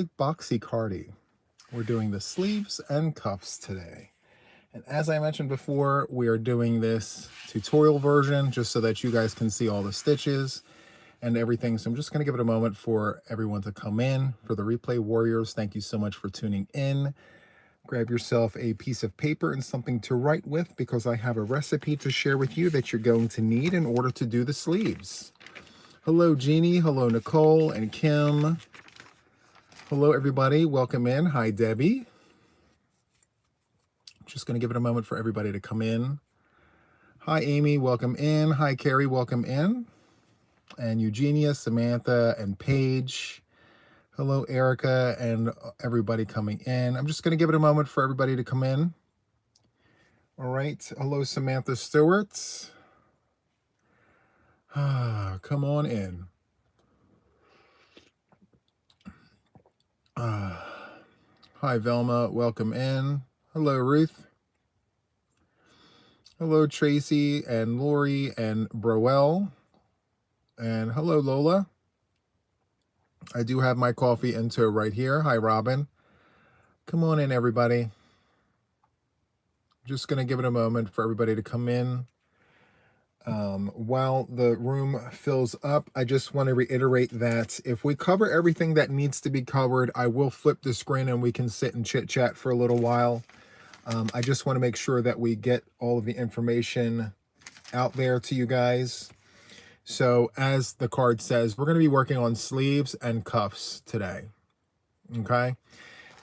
Boxy Cardi. We're doing the sleeves and cuffs today. And as I mentioned before, we are doing this tutorial version just so that you guys can see all the stitches and everything. So I'm just going to give it a moment for everyone to come in. For the replay warriors, thank you so much for tuning in. Grab yourself a piece of paper and something to write with, because I have a recipe to share with you that you're going to need in order to do the sleeves. Hello, Jeannie. Hello, Nicole and Kim. Hello, everybody. Welcome in. Hi, Debbie. Just going to give it a moment for everybody to come in. Hi, Amy. Welcome in. Hi, Carrie. Welcome in. And Eugenia, Samantha, and Paige. Hello, Erica, and everybody coming in. I'm just going to give it a moment for everybody to come in. All right. Hello, Samantha Stewart. Come on in. Hi, Velma. Welcome in. Hello, Ruth. Hello, Tracy and Lori and Broel. And hello, Lola. I do have my coffee into right here. Hi, Robin. Come on in, everybody. Just going to give it a moment for everybody to come in. While the room fills up, I just want to reiterate that if we cover everything that needs to be covered, I will flip the screen and we can sit and chit-chat for a little while. I just want to make sure that we get all of the information out there to you guys. So as the card says, we're going to be working on sleeves and cuffs today. Okay.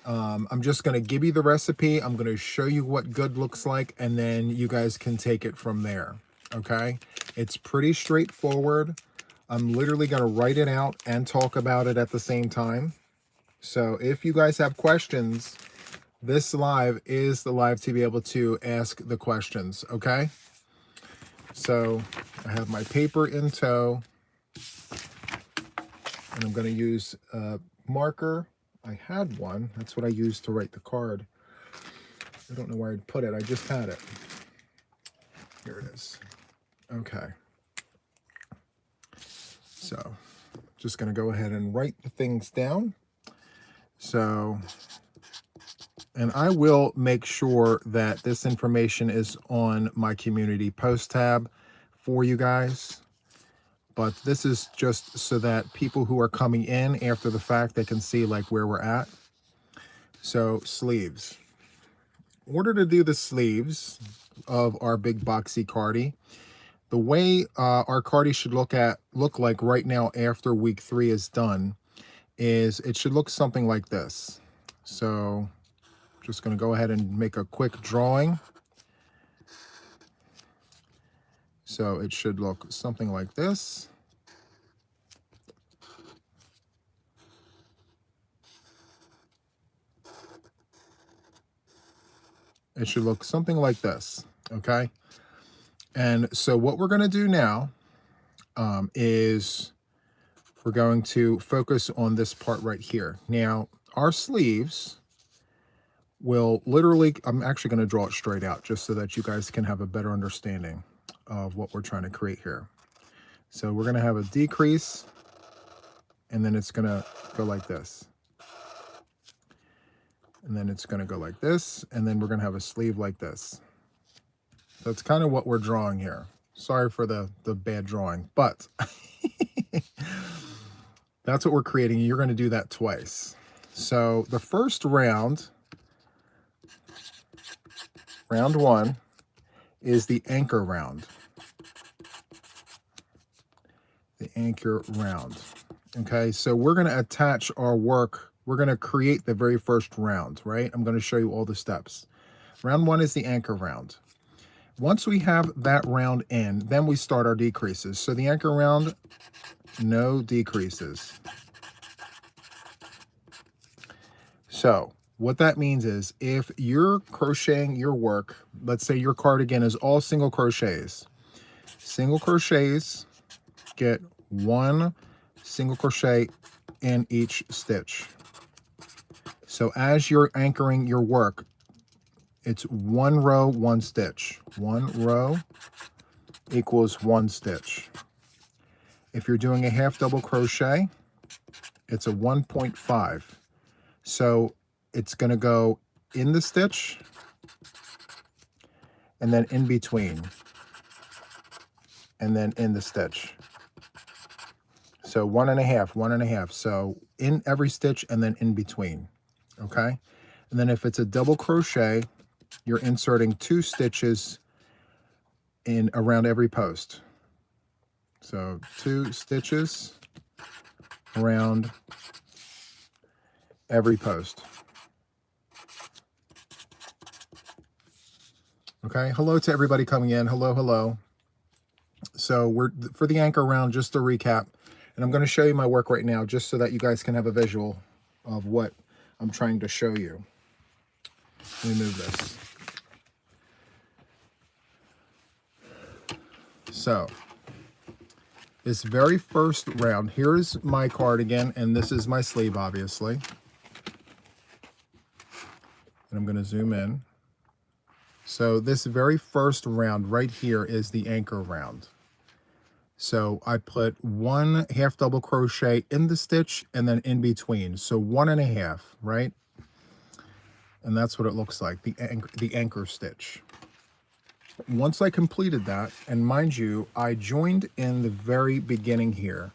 I'm just going to give you the recipe. I'm going to show you what good looks like, and then you guys can take it from there. Okay. It's pretty straightforward. I'm literally going to write it out and talk about it at the same time. So if you guys have questions, this live is the live to be able to ask the questions. Okay. So I have my paper in tow, and I'm going to use a marker. I had one. That's what I used to write the card. I don't know where I'd put it. I just had it. Here it is. Okay. So just going to go ahead and write the things down. So, and I will make sure that this information is on my community post tab for you guys. But this is just so that people who are coming in after the fact, they can see like where we're at. So sleeves. In order to do the sleeves of our big boxy Cardi, the way our Cardi should look like right now after week 3 is done is it should look something like this. So just going to go ahead and make a quick drawing. So it should look something like this. It should look something like this, okay? And so what we're going to do now is we're going to focus on this part right here. Now, our sleeves will literally, I'm actually going to draw it straight out just so that you guys can have a better understanding of what we're trying to create here. So we're going to have a decrease, and then it's going to go like this. And then it's going to go like this, and then we're going to have a sleeve like this. That's kind of what we're drawing here. Sorry for the bad drawing, but that's what we're creating. You're going to do that twice. So the first round, round 1, is the anchor round. The anchor round. Okay, so we're going to attach our work. We're going to create the very first round, right? I'm going to show you all the steps. Round 1 is the anchor round. Once we have that round in, then we start our decreases. So the anchor round, no decreases. So what that means is if you're crocheting your work, let's say your cardigan is all single crochets. Single crochets get 1 single crochet in each stitch. So as you're anchoring your work, it's 1 row, 1 stitch. 1 row equals 1 stitch. If you're doing a half double crochet, it's a 1.5. So it's going to go in the stitch and then in between and then in the stitch. So 1.5, 1.5. So in every stitch and then in between. Okay. And then if it's a double crochet, you're inserting 2 stitches in around every post. So 2 stitches around every post. Okay, hello to everybody coming in. Hello, hello. So we're for the anchor round, just to recap, and I'm going to show you my work right now just so that you guys can have a visual of what I'm trying to show you. Let me move this. So this very first round, here's my cardigan, and this is my sleeve, obviously. And I'm going to zoom in. So this very first round right here is the anchor round. So I put 1 half double crochet in the stitch and then in between. So 1.5, right? And that's what it looks like, the anchor stitch. Once I completed that, and mind you, I joined in the very beginning here.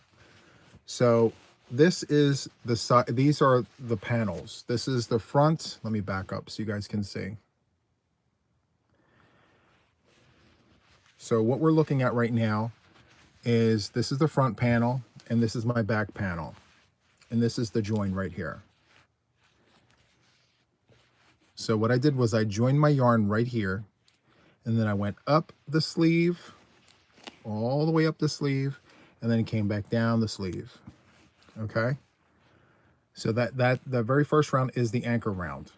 So this is the side, these are the panels. This is the front. Let me back up so you guys can see. So what we're looking at right now is this is the front panel and this is my back panel. And this is the join right here. So what I did was I joined my yarn right here, and then I went up the sleeve, all the way up the sleeve, and then came back down the sleeve. Okay? So the very first round is the anchor round.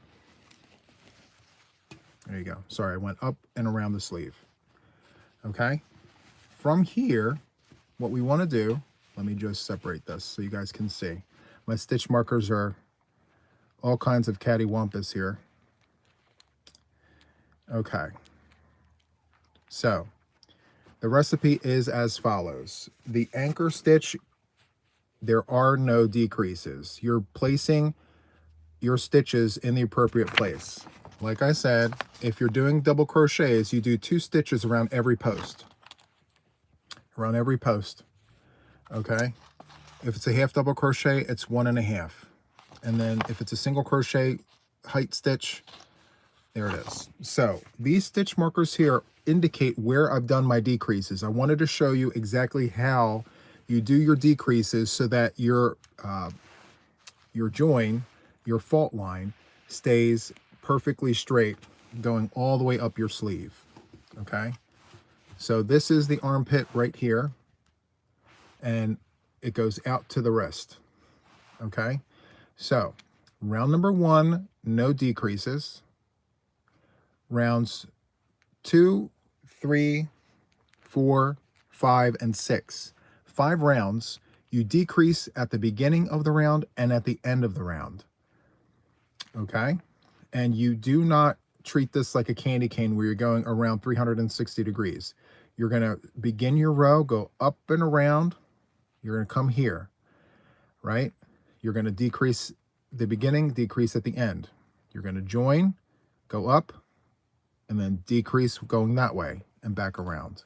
There you go. Sorry, I went up and around the sleeve. Okay? From here, what we want to do, let me just separate this so you guys can see. My stitch markers are all kinds of cattywampus here. Okay. So the recipe is as follows. The anchor stitch, there are no decreases. You're placing your stitches in the appropriate place. Like I said, if you're doing double crochets, you do 2 stitches around every post. Around every post. Okay? If it's a half double crochet, it's 1.5. And then if it's a single crochet height stitch, there it is. So these stitch markers here indicate where I've done my decreases. I wanted to show you exactly how you do your decreases so that your join, your fault line, stays perfectly straight going all the way up your sleeve. Okay? So this is the armpit right here, and it goes out to the wrist. Okay? So round number 1, no decreases. Rounds 2, 3, 4, 5, and 6. 5 rounds, you decrease at the beginning of the round and at the end of the round. Okay? And you do not treat this like a candy cane where you're going around 360 degrees. You're going to begin your row, go up and around. You're going to come here, right? You're going to decrease the beginning, decrease at the end. You're going to join, go up, and then decrease going that way and back around.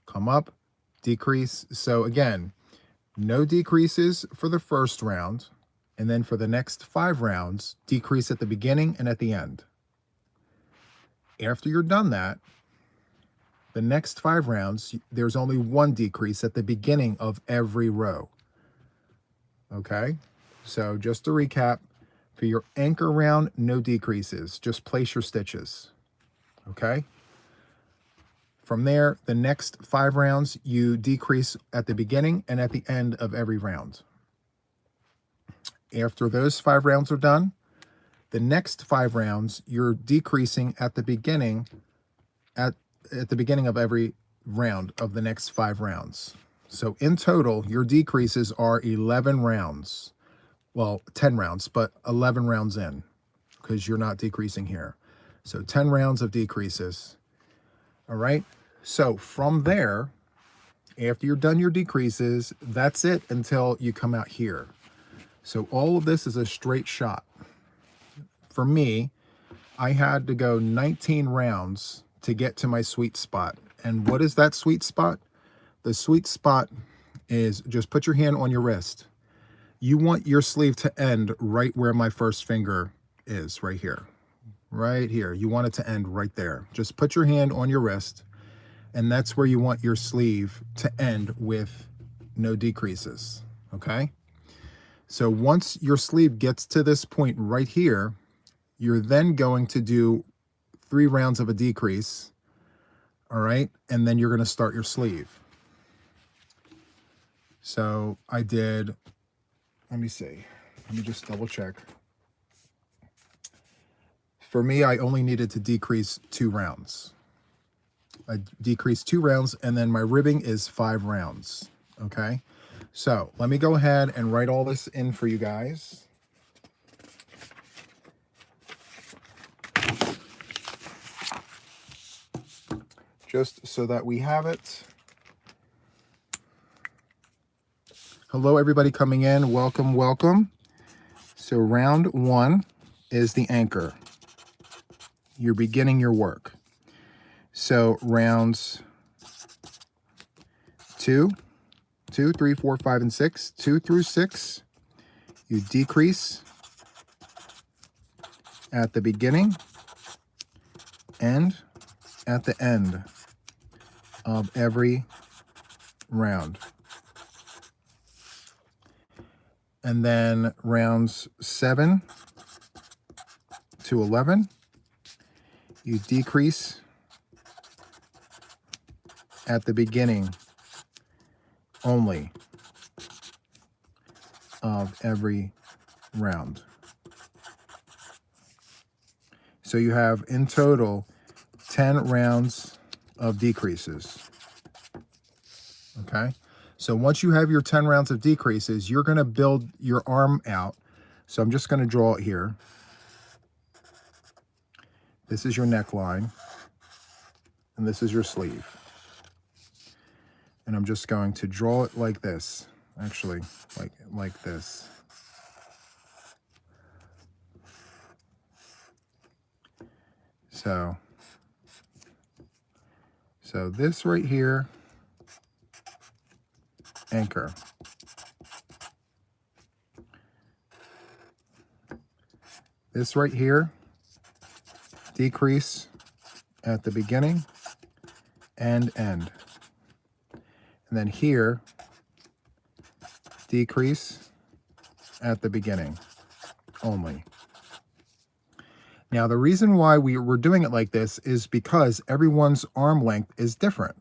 Come up, decrease. So again, no decreases for the first round. And then for the next 5 rounds, decrease at the beginning and at the end. After you're done that, the next 5 rounds, there's only 1 decrease at the beginning of every row. Okay? So just to recap, for your anchor round, no decreases. Just place your stitches. Okay? From there, the next 5 rounds, you decrease at the beginning and at the end of every round. After those 5 rounds are done, the next 5 rounds, you're decreasing at the beginning, at the beginning of every round of the next 5 rounds. So in total, your decreases are 11 rounds. Well, 10 rounds, but 11 rounds in, because you're not decreasing here. So 10 rounds of decreases. All right. So from there, after you're done your decreases, that's it until you come out here. So all of this is a straight shot. for me, I had to go 19 rounds to get to my sweet spot. And what is that sweet spot? The sweet spot is, just put your hand on your wrist. You want your sleeve to end right where my first finger is, right here. Right here. You want it to end right there. Just put your hand on your wrist, and that's where you want your sleeve to end with no decreases, okay? So once your sleeve gets to this point right here, you're then going to do 3 rounds of a decrease, all right? And then you're going to start your sleeve. So I did, let me see. Let me just double check. For me, I only needed to decrease 2 rounds. I decreased 2 rounds, and then my ribbing is 5 rounds, okay? So let me go ahead and write all this in for you guys. Just so that we have it. Hello, everybody coming in. Welcome, welcome. So round 1 is the anchor. You're beginning your work. So rounds 2, 3, 4, 5, and 6, 2 through 6, you decrease at the beginning and at the end of every round. And then rounds 7 to 11, you decrease at the beginning only of every round. So you have in total 10 rounds of decreases. Okay? So once you have your 10 rounds of decreases, you're going to build your arm out. So I'm just going to draw it here. This is your neckline, and this is your sleeve. And I'm just going to draw it like this, actually, like this. So this right here, anchor. This right here, decrease at the beginning and end. And then here, decrease at the beginning only. Now, the reason why we're doing it like this is because everyone's arm length is different.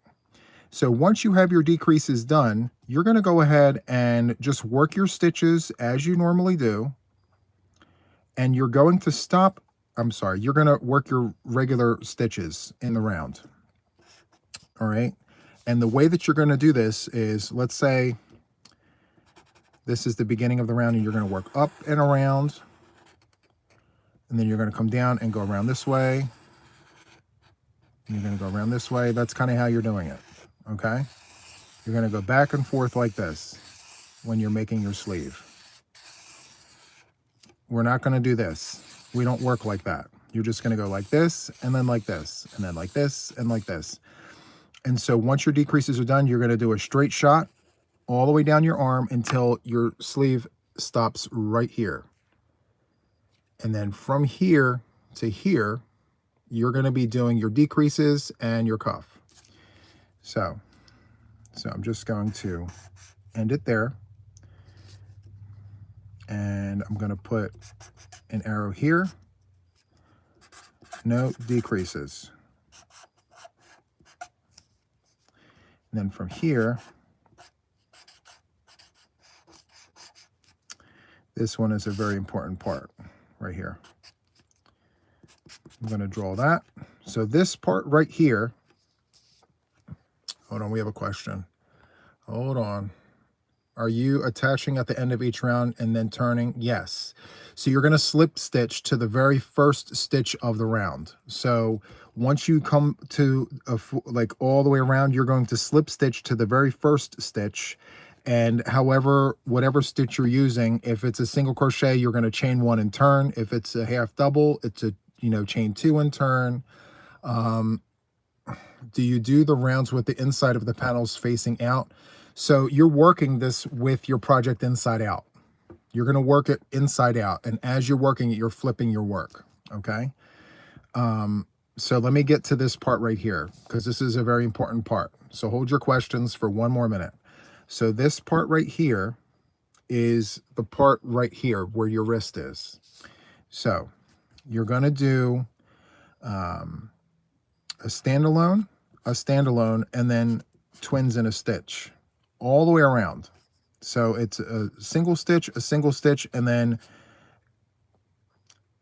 So once you have your decreases done, you're going to go ahead and just work your stitches as you normally do. And you're going to stop, you're going to work your regular stitches in the round. All right. And the way that you're going to do this is, let's say this is the beginning of the round and you're going to work up and around. And then you're going to come down and go around this way. And you're going to go around this way. That's kind of how you're doing it. Okay. You're going to go back and forth like this when you're making your sleeve. We're not going to do this. We don't work like that. You're just going to go like this, and then like this, and then like this, and like this. And so once your decreases are done, you're going to do a straight shot all the way down your arm until your sleeve stops right here. And then from here to here, you're going to be doing your decreases and your cuff. So I'm just going to end it there. And I'm going to put an arrow here. No decreases. And then from here, this one is a very important part right here. I'm going to draw that. So this part right here, hold on, we have a question. Hold on. Are you attaching at the end of each round and then turning? Yes. So you're going to slip stitch to the very first stitch of the round. So once you come to like all the way around, you're going to slip stitch to the very first stitch. And whatever stitch you're using, if it's a single crochet, you're going to chain 1 and turn. If it's a half double, it's a, chain 2 and turn. Do you do the rounds with the inside of the panels facing out? So you're working this with your project inside out. You're going to work it inside out. And as you're working it, you're flipping your work. Okay. So let me get to this part right here, because this is a very important part. So hold your questions for one more minute. So this part right here is the part right here where your wrist is. So you're going to do a standalone, and then twins in a stitch all the way around. So it's a single stitch, and then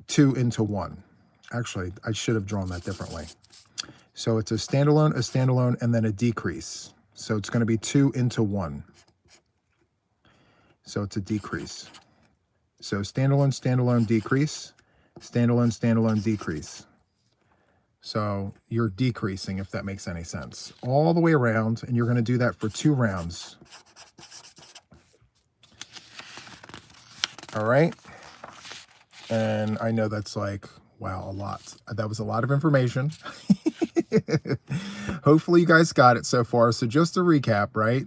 2 into 1. Actually, I should have drawn that differently. So it's a standalone, and then a decrease. So it's going to be 2 into 1. So it's a decrease. So standalone, decrease, standalone, decrease. So you're decreasing, if that makes any sense, all the way around, and you're going to do that for 2 rounds. All right. And I know that's like, wow, a lot. That was a lot of information. Hopefully you guys got it so far. So just to recap, right?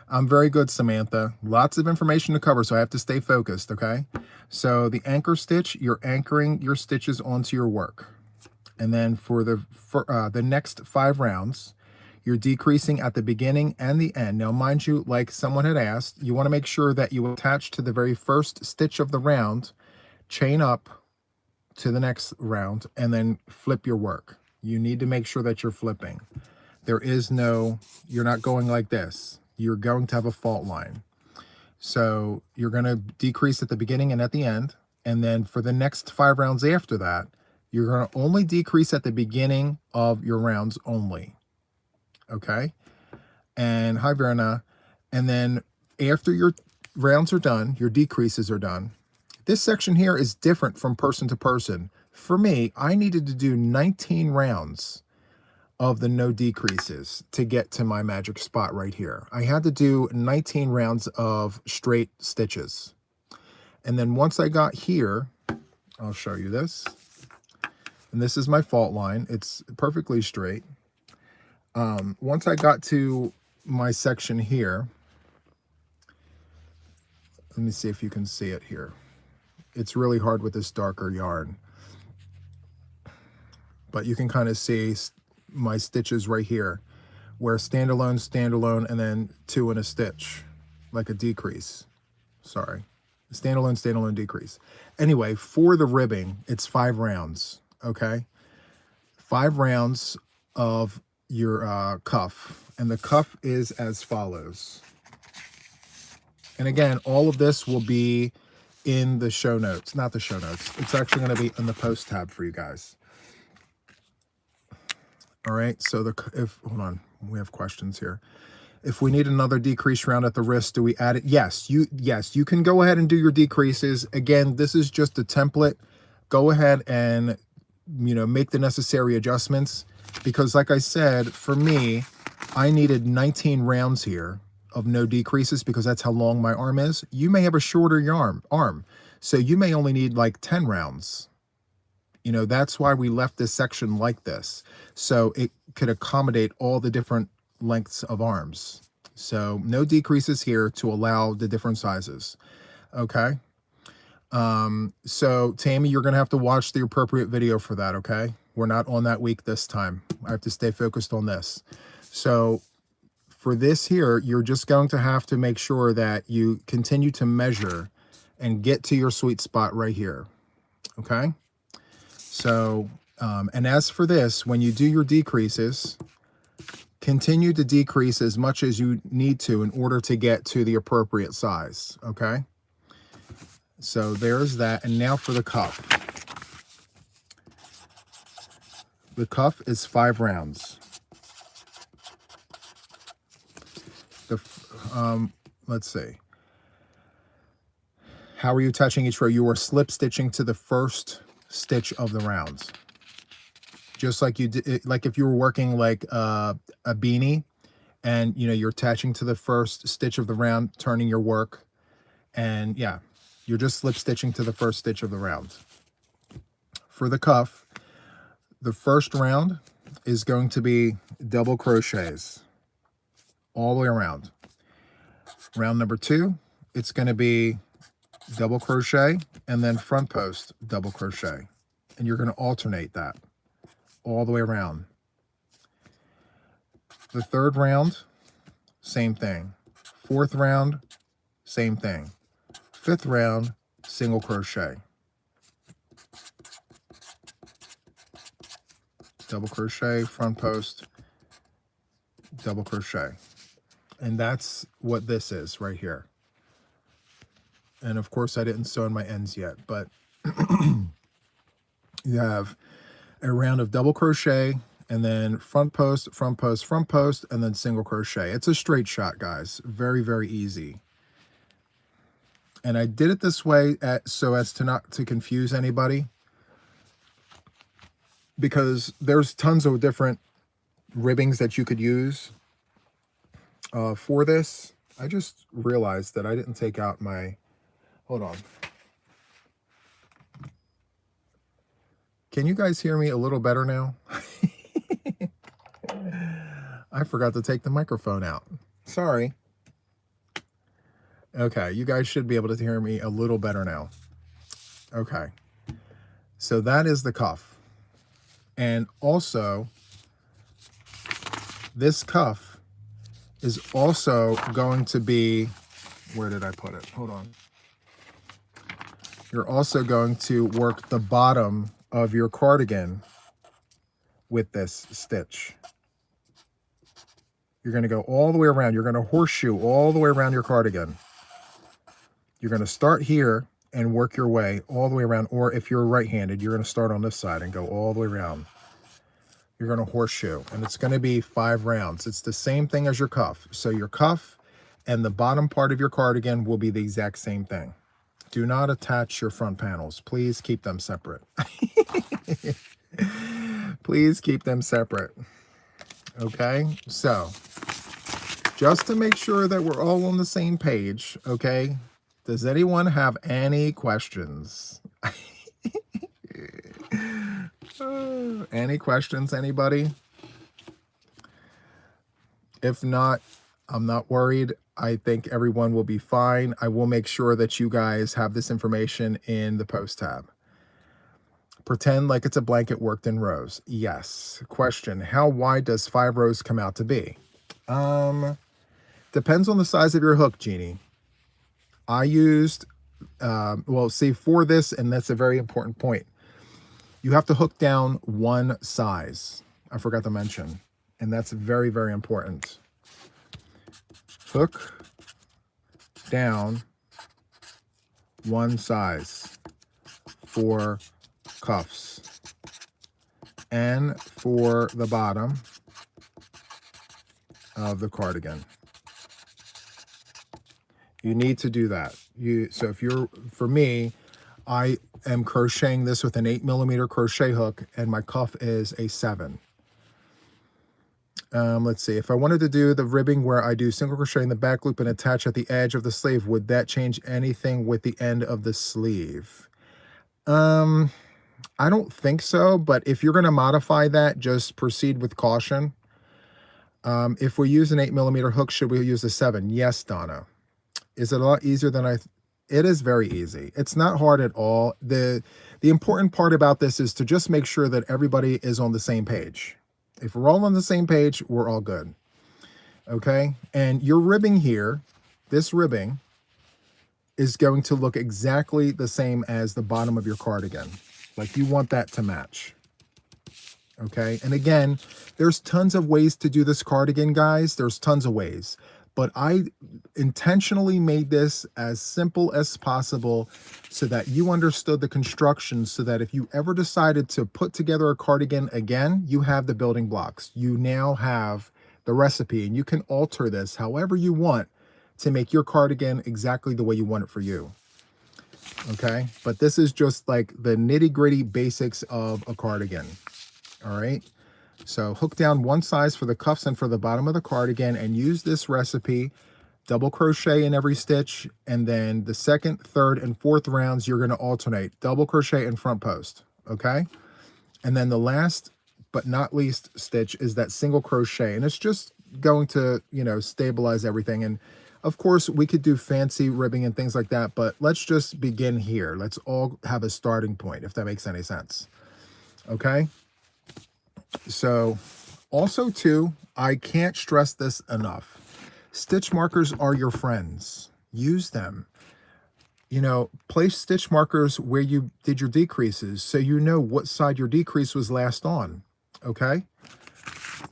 I'm very good, Samantha. Lots of information to cover, so I have to stay focused, okay? So the anchor stitch, you're anchoring your stitches onto your work. And then for the next 5 rounds, you're decreasing at the beginning and the end. Now, mind you, like someone had asked, you want to make sure that you attach to the very first stitch of the round, chain up to the next round, and then flip your work. You need to make sure that you're flipping. You're not going like this. You're going to have a fault line. So you're going to decrease at the beginning and at the end. And then for the next 5 rounds after that, you're going to only decrease at the beginning of your rounds only. Okay? And hi, Verna. And then after your rounds are done, your decreases are done. This section here is different from person to person. For me, I needed to do 19 rounds of the no decreases to get to my magic spot right here. I had to do 19 rounds of straight stitches. And then once I got here, I'll show you this. And this is my fault line. It's perfectly straight. Once I got to my section here, let me see if you can see it here. It's really hard with this darker yarn, but you can kind of see my stitches right here, where standalone, and then 2 in a stitch, like a decrease. Sorry, standalone, decrease. Anyway, for the ribbing, it's 5 rounds, okay? 5 rounds of your cuff, and the cuff is as follows. And again, all of this will be in the show notes, not the show notes. It's actually going to be in the post tab for you guys. All right, so hold on, we have questions here. If we need another decrease round at the wrist, do we add it? Yes, you can go ahead and do your decreases. Again, this is just a template. Go ahead and, make the necessary adjustments, because like I said, for me, I needed 19 rounds here of no decreases because that's how long my arm is. You may have a shorter arm, so you may only need like 10 rounds. That's why we left this section like this, so it could accommodate all the different lengths of arms. So no decreases here to allow the different sizes. Okay. So Tammy, you're going to have to watch the appropriate video for that. Okay. We're not on that week this time. I have to stay focused on this. So for this here, you're just going to have to make sure that you continue to measure and get to your sweet spot right here. Okay. So, and as for this, when you do your decreases, continue to decrease as much as you need to in order to get to the appropriate size, okay? So there's that, and now for the cuff. The cuff is 5 rounds. Let's see. How are you attaching each row? You are slip stitching to the first stitch of the rounds, just like you did, like if you were working like a beanie and you know, you're attaching to the first stitch of the round, turning your work, and yeah, you're just slip stitching to the first stitch of the round. For the cuff, the first round is going to be double crochets all the way around. Round number 2, it's going to be double crochet and then front post double crochet, and you're going to alternate that all the way around. The third round, same thing. Fourth round, same thing. Fifth round, single crochet, double crochet, front post, double crochet. And that's what this is right here. And of course I didn't sew in my ends yet, but you have a round of double crochet and then front post, front post, front post, and then single crochet. It's a straight shot, guys. Very, very easy. And I did it this way so as to not to confuse anybody, because there's tons of different ribbings that you could use for this. I just realized that I didn't take out my, hold on. Can you guys hear me a little better now? I forgot to take the microphone out. Sorry. Okay, you guys should be able to hear me a little better now. Okay. So that is the cuff. And also, this cuff is also going to be, where did I put it? Hold on. You're also going to work the bottom of your cardigan with this stitch. You're going to go all the way around. You're going to horseshoe all the way around your cardigan. You're going to start here and work your way all the way around. Or if you're right-handed, you're going to start on this side and go all the way around. You're going to horseshoe, and it's going to be 5 rounds. It's the same thing as your cuff. So your cuff and the bottom part of your cardigan will be the exact same thing. Do not attach your front panels. Please keep them separate. Please keep them separate. Okay, so just to make sure that we're all on the same page, okay, does anyone have any questions? Any questions, anybody? If not, I'm not worried. I think everyone will be fine. I will make sure that you guys have this information in the post tab. Pretend like it's a blanket worked in rows. Yes. Question, how wide does 5 rows come out to be? Depends on the size of your hook, Jeannie. I used, well, see, for this, and that's a very important point, you have to hook down one size. I forgot to mention, and that's very, very important. Hook down one size for cuffs and for the bottom of the cardigan. You need to do that. So if you're, for me, I am crocheting this with an 8mm crochet hook, and my cuff is a 7. Let's see, if I wanted to do the ribbing where I do single crochet in the back loop and attach at the edge of the sleeve, would that change anything with the end of the sleeve? I don't think so, but if you're going to modify that, just proceed with caution. If we use an 8mm hook, should we use a 7? Yes, Donna. Is it a lot easier than it is very easy. It's not hard at all. The important part about this is to just make sure that everybody is on the same page. If we're all on the same page, we're all good. Okay? And your ribbing here, this ribbing, is going to look exactly the same as the bottom of your cardigan. Like, you want that to match. Okay? And again, there's tons of ways to do this cardigan, guys. There's tons of ways. But I intentionally made this as simple as possible so that you understood the construction, so that if you ever decided to put together a cardigan again, you have the building blocks. You now have the recipe, and you can alter this however you want to make your cardigan exactly the way you want it for you. Okay? But this is just like the nitty-gritty basics of a cardigan. All right? So hook down one size for the cuffs and for the bottom of the cardigan and use this recipe. Double crochet in every stitch, and then the second, third, and fourth rounds, you're going to alternate. Double crochet in front post, okay? And then the last but not least stitch is that single crochet, and it's just going to, you know, stabilize everything. And of course, we could do fancy ribbing and things like that, but let's just begin here. Let's all have a starting point, if that makes any sense, okay? So also too, I can't stress this enough. Stitch markers are your friends. Use them. You know, place stitch markers where you did your decreases so you know what side your decrease was last on, okay?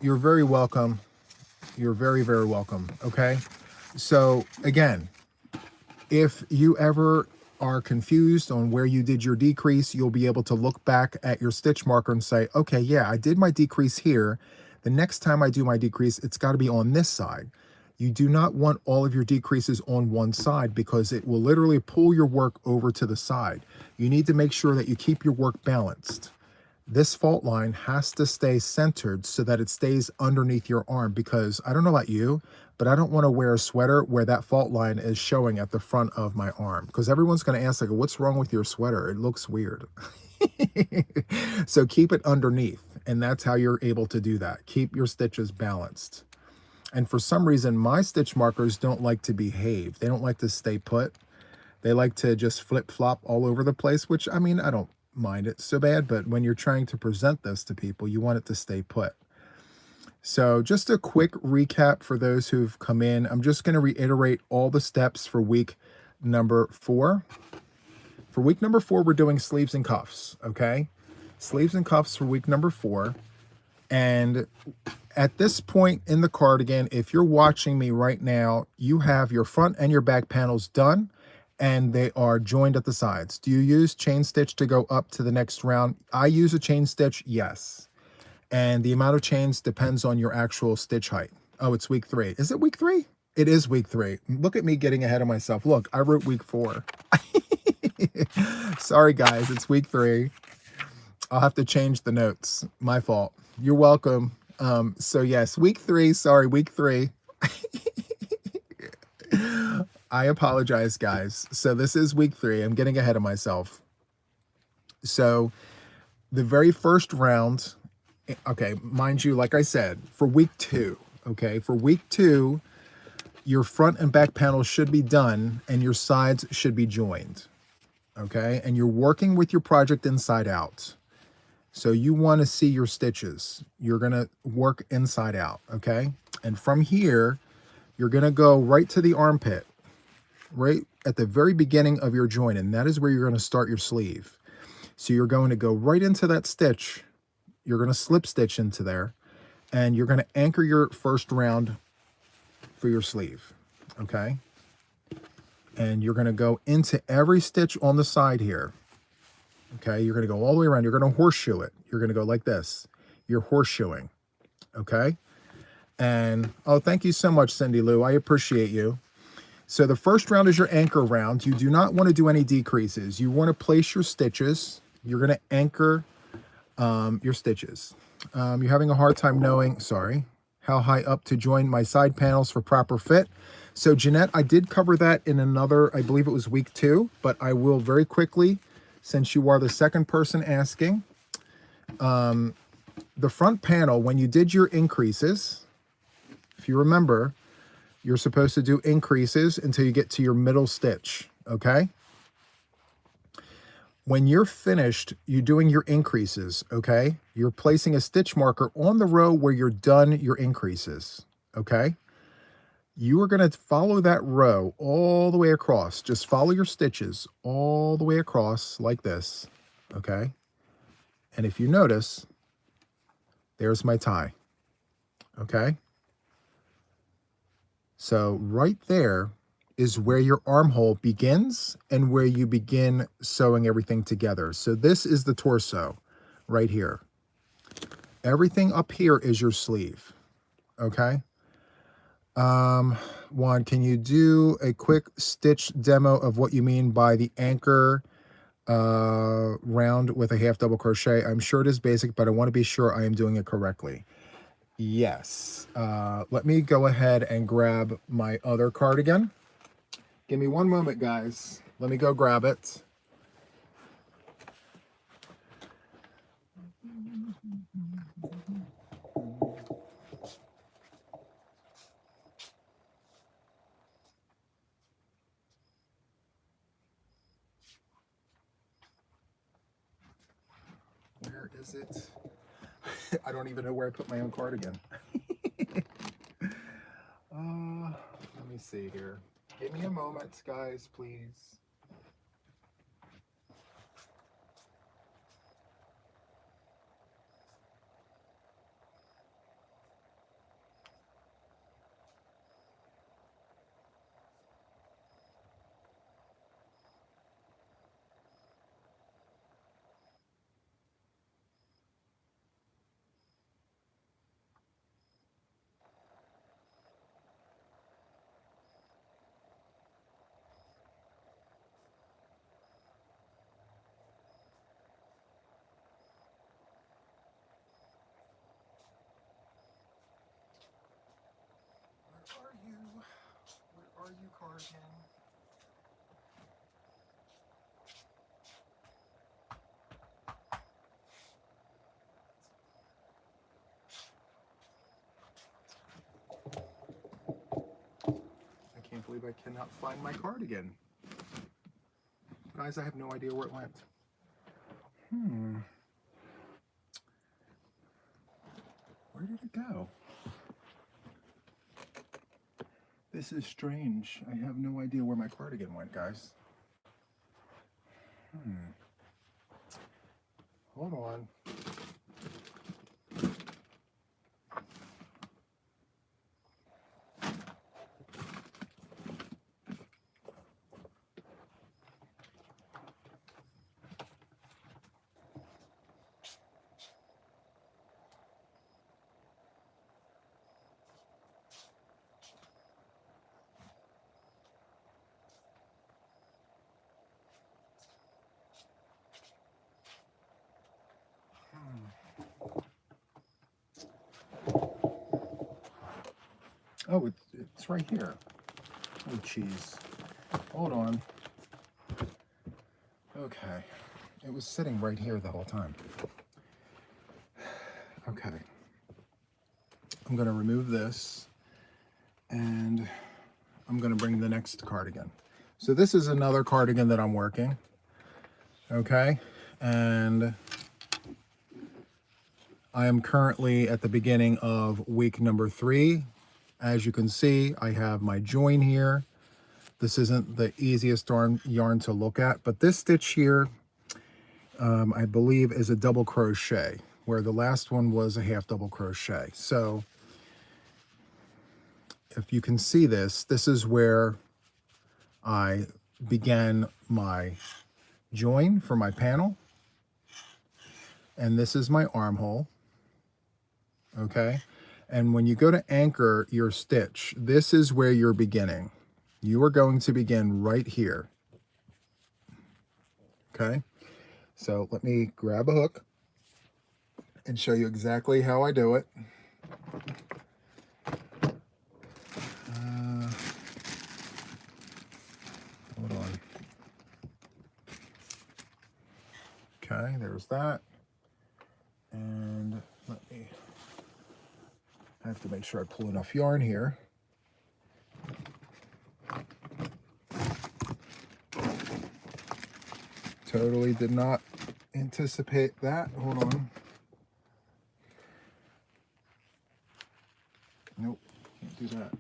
You're very welcome. You're very, very welcome, okay? So again, if you ever are confused on where you did your decrease, you'll be able to look back at your stitch marker and say, okay, yeah, I did my decrease here. The next time I do my decrease, it's got to be on this side. You do not want all of your decreases on one side because it will literally pull your work over to the side. You need to make sure that you keep your work balanced. This fault line has to stay centered so that it stays underneath your arm, because I don't know about you, but I don't want to wear a sweater where that fault line is showing at the front of my arm, because everyone's going to ask, like, what's wrong with your sweater? It looks weird. So keep it underneath, and that's how you're able to do that. Keep your stitches balanced. And for some reason, my stitch markers don't like to behave. They don't like to stay put. They like to just flip-flop all over the place, which, I mean, I don't mind it so bad, but when you're trying to present this to people, you want it to stay put. So just a quick recap for those who've come in. I'm just going to reiterate all the steps for week number 4. For week number 4, we're doing sleeves and cuffs, okay? Sleeves and cuffs for week number 4. And at this point in the cardigan, if you're watching me right now, you have your front and your back panels done, and they are joined at the sides. Do you use chain stitch to go up to the next round? I use a chain stitch, yes. And the amount of chains depends on your actual stitch height. Oh, it's week 3. Is it week 3? It is week 3. Look at me getting ahead of myself. Look, I wrote week 4. Sorry, guys, it's week 3. I'll have to change the notes. My fault. You're welcome. So yes, week 3. Sorry, week 3. I apologize, guys. So this is week 3. I'm getting ahead of myself. So the very first round, okay, mind you, like I said, for week 2, okay, for week 2, your front and back panels should be done and your sides should be joined, okay? And you're working with your project inside out. So you want to see your stitches. You're going to work inside out, okay? And from here, you're going to go right to the armpit, right at the very beginning of your joint, and that is where you're going to start your sleeve. So you're going to go right into that stitch. You're going to slip stitch into there, and you're going to anchor your first round for your sleeve, okay? And you're going to go into every stitch on the side here. Okay, you're going to go all the way around. You're going to horseshoe it. You're going to go like this. You're horseshoeing, okay? And, oh, thank you so much, Cindy Lou. I appreciate you. So the first round is your anchor round. You do not want to do any decreases. You want to place your stitches. You're going to anchor your stitches. You're having a hard time knowing, sorry, how high up to join my side panels for proper fit. So, Jeanette, I did cover that in another, I believe it was week 2, but I will very quickly, since you are the second person asking, the front panel, when you did your increases, if you remember, you're supposed to do increases until you get to your middle stitch, okay? When you're finished, you're doing your increases, okay? You're placing a stitch marker on the row where you're done your increases, okay? You are going to follow that row all the way across. Just follow your stitches all the way across like this, okay? And if you notice, there's my tie, okay? So right there is where your armhole begins and where you begin sewing everything together. So this is the torso right here. Everything up here is your sleeve, okay? Juan, can you do a quick stitch demo of what you mean by the anchor round with a half double crochet. I'm sure it is basic, but I want to be sure I am doing it correctly. Yes. Let me go ahead and grab my other cardigan. Give me one moment, guys. Let me go grab it. Where is it? I don't even know where I put my own cardigan. Let me see here. Give me a moment, guys, please. Where are you? Where are you, cardigan? I can't believe I cannot find my cardigan. Guys, I have no idea where it went. Where did it go? This is strange. I have no idea where my cardigan went, guys. Hold on. Oh, it's right here. Oh, jeez. Hold on. Okay. It was sitting right here the whole time. Okay. I'm going to remove this, and I'm going to bring the next cardigan. So this is another cardigan that I'm working. Okay. And I am currently at the beginning of week number 3. As you can see, I have my join here. This isn't the easiest yarn to look at, but this stitch here, I believe, is a double crochet, where the last one was a half double crochet. So if you can see this, this is where I began my join for my panel. And this is my armhole. Okay. And when you go to anchor your stitch, this is where you're beginning. You are going to begin right here. Okay. So let me grab a hook and show you exactly how I do it. Hold on. Okay, there's that. And I have to make sure I pull enough yarn here. Totally did not anticipate that. Hold on. Nope, can't do that.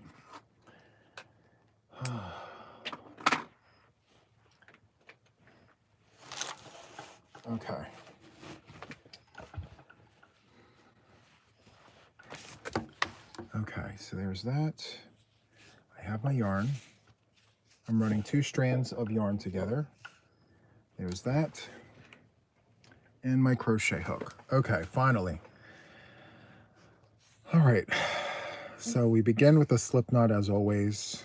Okay. Okay, so there's that. I have my yarn. I'm running 2 strands of yarn together. There's that. And my crochet hook. Okay, finally. All right. So we begin with a slip knot as always.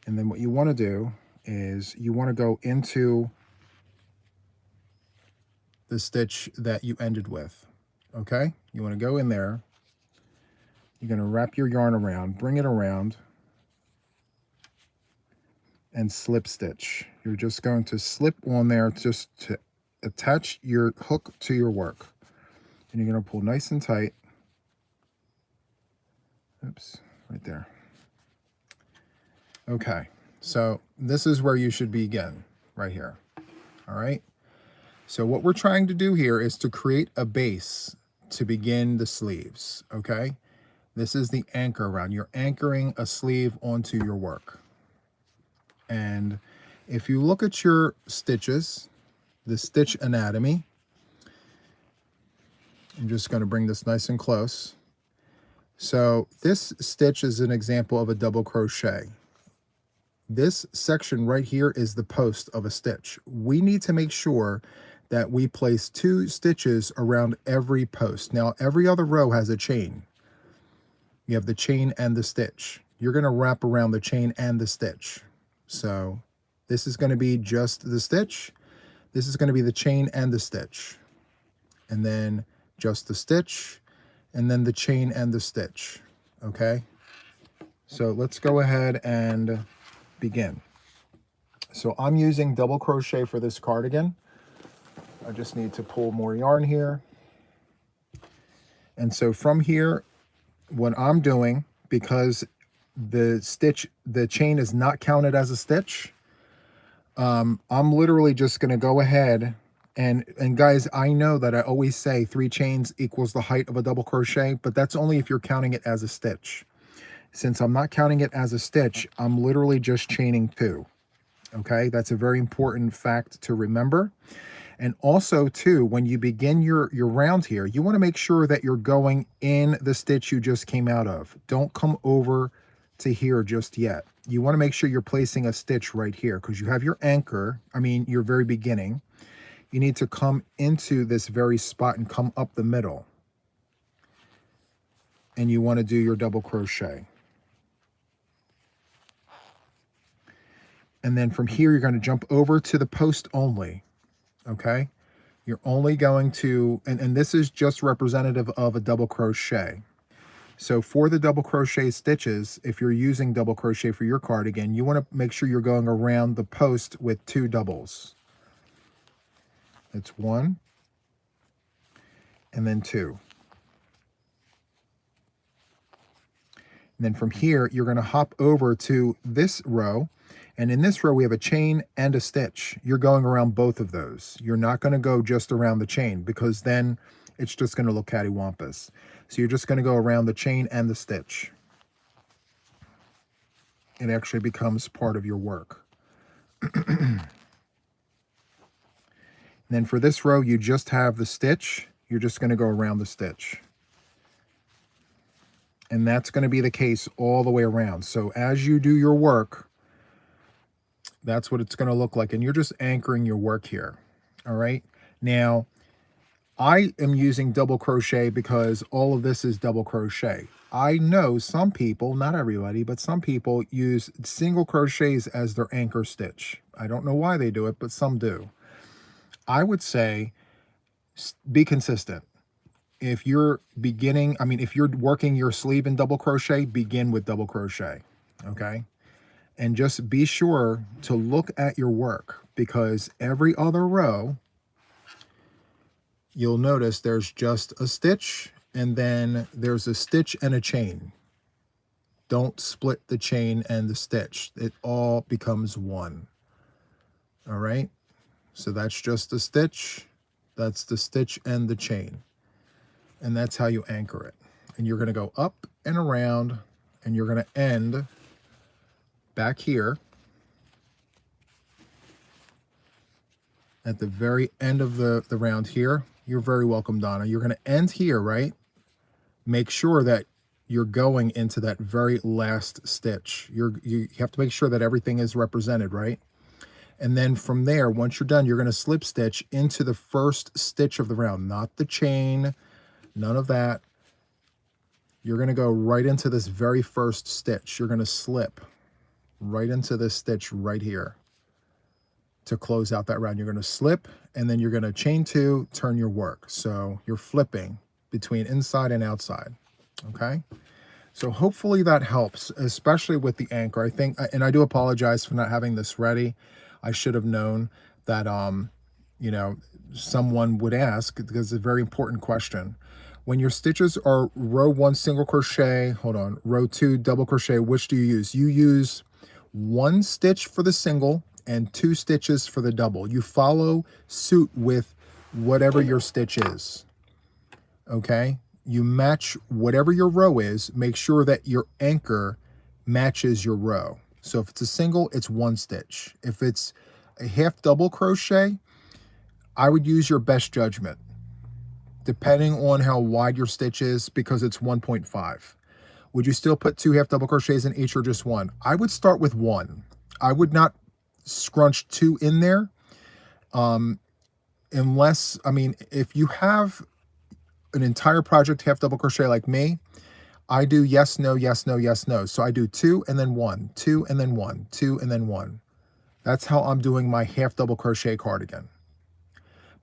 And then what you want to do is you want to go into the stitch that you ended with, okay? You want to go in there. You're going to wrap your yarn around, bring it around, and slip stitch. You're just going to slip on there just to attach your hook to your work. And you're going to pull nice and tight. Oops, right there. Okay, so this is where you should begin, right here. All right? So what we're trying to do here is to create a base to begin the sleeves, okay? This is the anchor round. You're anchoring a sleeve onto your work. And if you look at your stitches, the stitch anatomy, I'm just going to bring this nice and close. So this stitch is an example of a double crochet. This section right here is the post of a stitch. We need to make sure that we place 2 stitches around every post. Now, every other row has a chain. You have the chain and the stitch. You're going to wrap around the chain and the stitch. So this is going to be just the stitch. This is going to be the chain and the stitch. And then just the stitch, and then the chain and the stitch. Okay? So let's go ahead and begin. So I'm using double crochet for this cardigan. I just need to pull more yarn here. And so from here, what I'm doing, because the chain is not counted as a stitch, I'm literally just going to go ahead and guys, I know that I always say 3 chains equals the height of a double crochet, but that's only if you're counting it as a stitch. Since I'm not counting it as a stitch, I'm literally just chaining 2. Okay, that's a very important fact to remember. And also too, when you begin your round here, you want to make sure that you're going in the stitch you just came out of. Don't come over to here just yet. You want to make sure you're placing a stitch right here because you have your anchor, your very beginning. You need to come into this very spot and come up the middle. And you want to do your double crochet. And then from here, you're going to jump over to the post only. Okay, you're only going to, and this is just representative of a double crochet. So for the double crochet stitches, if you're using double crochet for your cardigan, you want to make sure you're going around the post with 2 doubles. It's 1 and then 2. And then from here, you're going to hop over to this row. And in this row, we have a chain and a stitch. You're going around both of those. You're not going to go just around the chain because then it's just going to look cattywampus. So you're just going to go around the chain and the stitch. It actually becomes part of your work. And then for this row, you just have the stitch. You're just going to go around the stitch. And that's going to be the case all the way around. So as you do your work, that's what it's going to look like. And you're just anchoring your work here. All right. Now, I am using double crochet because all of this is double crochet. I know some people, not everybody, but some people use single crochets as their anchor stitch. I don't know why they do it, but some do. I would say be consistent. If you're beginning, if you're working your sleeve in double crochet, begin with double crochet. Okay. And just be sure to look at your work because every other row, you'll notice there's just a stitch and then there's a stitch and a chain. Don't split the chain and the stitch. It all becomes one. All right. So that's just the stitch. That's the stitch and the chain. And that's how you anchor it. And you're going to go up and around and you're going to end back here at the very end of the round here. You're very welcome, Donna. You're going to end here, right? Make sure that you're going into that very last stitch. You have to make sure that everything is represented, right? And then from there, once you're done, you're going to slip stitch into the first stitch of the round, not the chain, none of that. You're going to go right into this very first stitch. You're going to slip right into this stitch right here. to close out that round. You're going to slip, and then you're going to chain 2, turn your work. So you're flipping between inside and outside, okay? So hopefully that helps, especially with the anchor. I think, and I do apologize for not having this ready. I should have known that, you know, someone would ask, because it's a very important question. When your stitches are row 1 single crochet, hold on, row 2 double crochet, which do you use? You use 1 stitch for the single and 2 stitches for the double. You follow suit with whatever your stitch is, okay? You match whatever your row is. Make sure that your anchor matches your row. So if it's a single, it's 1 stitch. If it's a half double crochet, I would use your best judgment, depending on how wide your stitch is, because it's 1.5. Would you still put 2 half double crochets in each or just 1? I would start with 1. I would not scrunch 2 in there, unless, I mean, if you have an entire project half double crochet like me, I do yes, no, yes, no, yes, no. So I do 2 and then 1, 2 and then 1, 2 and then 1. That's how I'm doing my half double crochet cardigan.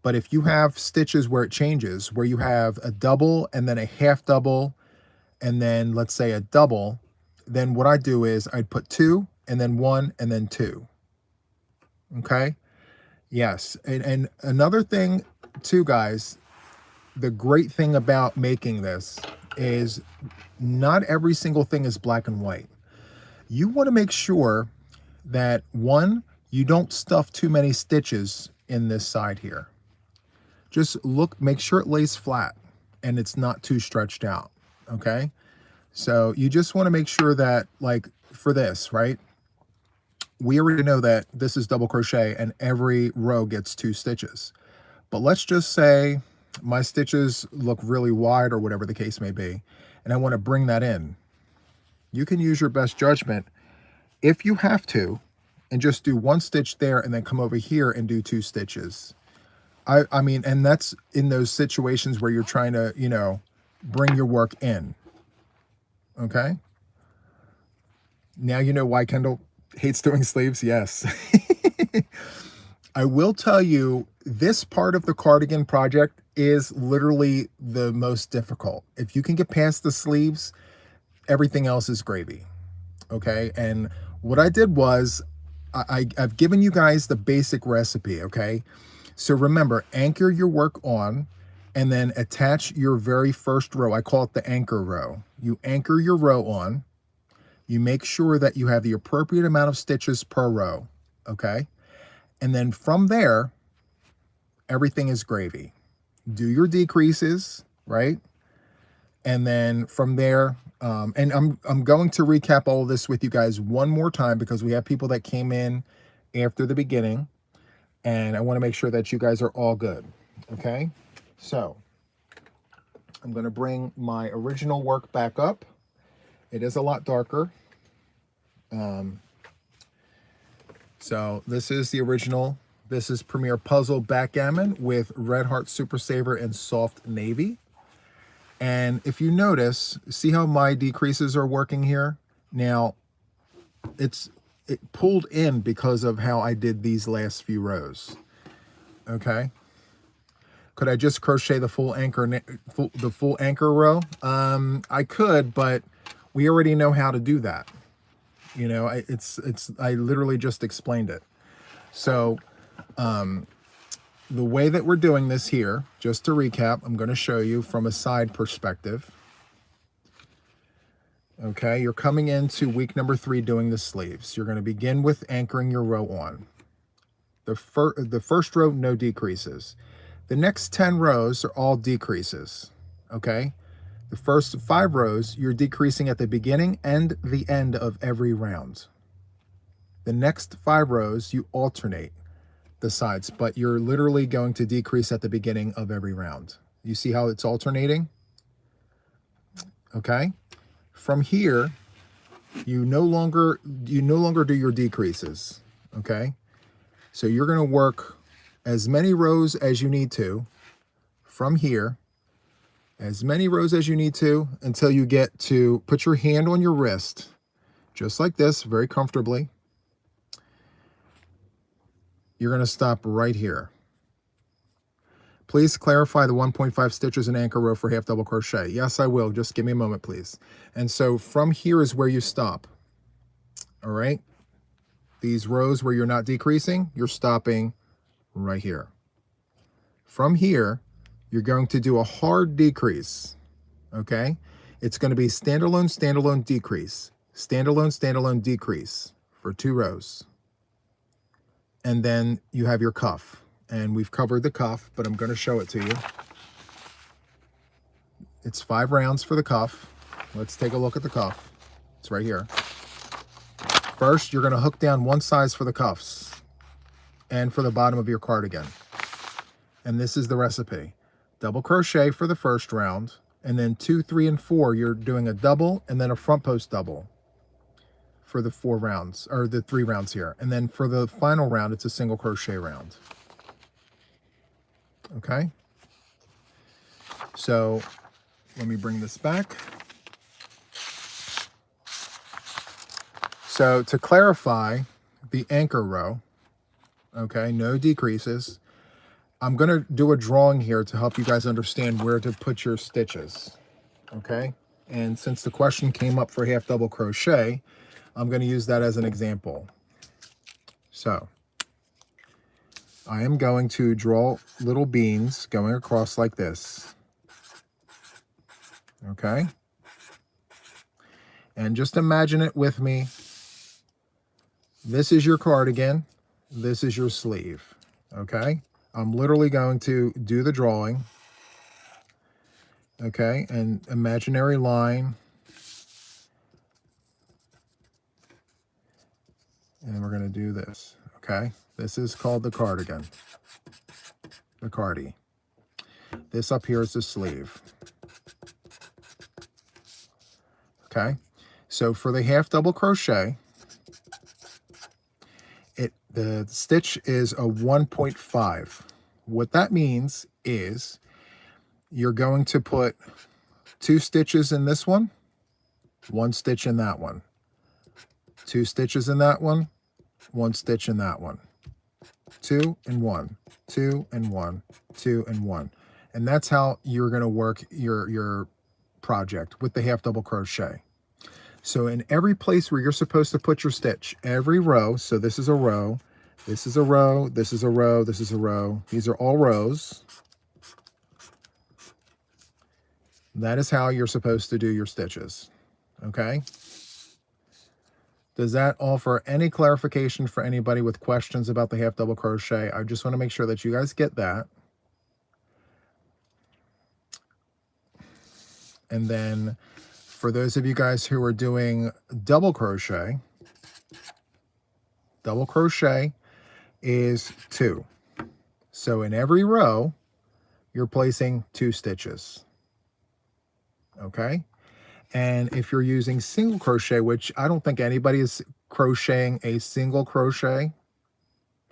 But if you have stitches where it changes, where you have a double and then a half double, and then let's say a double, then what I do is I'd put 2 and then 1 and then 2. Okay? Yes. And another thing too, guys, the great thing about making this is not every single thing is black and white. You want to make sure that, 1, you don't stuff too many stitches in this side here. Just look, make sure it lays flat and it's not too stretched out, okay? So you just want to make sure that, like for this, right? We already know that this is double crochet and every row gets 2 stitches. But let's just say my stitches look really wide or whatever the case may be, and I want to bring that in. You can use your best judgment if you have to, and just do 1 stitch there and then come over here and do 2 stitches. I mean, and that's in those situations where you're trying to, you know, bring your work in. Okay? Now you know why Kendall hates doing sleeves. Yes. I will tell you, this part of the cardigan project is literally the most difficult. If you can get past the sleeves, everything else is gravy. Okay? And what I did was, I've given you guys the basic recipe, okay? So remember, anchor your work on, and then attach your very first row. I call it the anchor row. You anchor your row on. You make sure that you have the appropriate amount of stitches per row, okay? And then from there, everything is gravy. Do your decreases, right? And then from there, and I'm going to recap all of this with you guys one more time, because we have people that came in after the beginning, and I want to make sure that you guys are all good, okay? So I'm going to bring my original work back up. It is a lot darker. So this is the original. This is Premier Puzzle Backgammon with Red Heart Super Saver and Soft Navy. And if you notice, see how my decreases are working here? Now, it pulled in because of how I did these last few rows. Okay. Could I just crochet the full anchor row? I could, but we already know how to do that. You know, I literally just explained it. So, the way that we're doing this here, just to recap, I'm going to show you from a side perspective. Okay, you're coming into week number 3 doing the sleeves. You're going to begin with anchoring your row on. The first row, no decreases. The next 10 rows are all decreases, okay? The first 5 rows, you're decreasing at the beginning and the end of every round. The next 5 rows, you alternate the sides, but you're literally going to decrease at the beginning of every round. You see how it's alternating? Okay? From here, you no longer do your decreases, okay? So you're going to work as many rows as you need to from here, as many rows as you need to, until you get to put your hand on your wrist, just like this, very comfortably. you're going to stop right here. Please clarify the 1.5 stitches in anchor row for half double crochet. Yes, I will. Just give me a moment, please. And so from here is where you stop. All right. These rows where you're not decreasing, you're stopping right here. From here, you're going to do a hard decrease. Okay. It's going to be standalone, standalone, decrease, standalone, standalone, decrease for 2 rows. And then you have your cuff. And we've covered the cuff, but I'm going to show it to you. It's 5 rounds for the cuff. Let's take a look at the cuff. It's right here. First, you're going to hook down 1 size for the cuffs and for the bottom of your cardigan. And this is the recipe. Double crochet for the first round, and then 2, 3, and 4, you're doing a double and then a front post double for the 4 rounds, or the 3 rounds here. And then for the final round, it's a single crochet round. Okay, so let me bring this back. So to clarify the anchor row, okay, no decreases. I'm going to do a drawing here to help you guys understand where to put your stitches, okay? And since the question came up for half double crochet, I'm going to use that as an example. So I am going to draw little beans going across like this. Okay? And just imagine it with me. This is your cardigan. This is your sleeve. Okay? I'm literally going to do the drawing. Okay? And imaginary line. And we're going to do this. Okay? This is called the cardigan, the Cardi. This up here is the sleeve. Okay, so for the half double crochet, the stitch is a 1.5. What that means is you're going to put 2 stitches in this one, 1 stitch in that one, 2 stitches in that one, 1 stitch in that one. 2 and 1, 2 and 1, 2 and 1. And that's how you're going to work your project with the half double crochet. So in every place where you're supposed to put your stitch, every row, so this is a row, this is a row, this is a row, this is a row. These are all rows. That is how you're supposed to do your stitches. Okay? Does that offer any clarification for anybody with questions about the half double crochet? I just want to make sure that you guys get that. And then for those of you guys who are doing double crochet is 2. So in every row, you're placing 2 stitches. Okay? And if you're using single crochet, which I don't think anybody is crocheting a single crochet,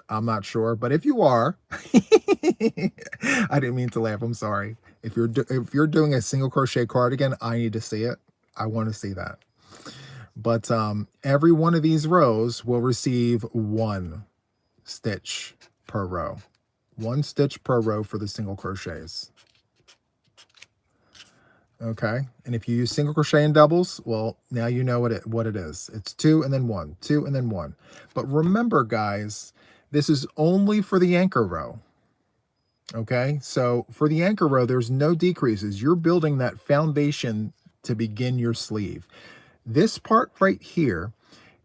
I'm not sure, but if you are, I didn't mean to laugh, I'm sorry. If you're doing a single crochet cardigan, I need to see it. I want to see that. But every one of these rows will receive 1 stitch per row. 1 stitch per row for the single crochets. Okay, and if you use single crochet and doubles, well, now you know what it is. It's 2 and then 1, 2 and then 1. But remember, guys, this is only for the anchor row. Okay, so for the anchor row, there's no decreases. You're building that foundation to begin your sleeve. This part right here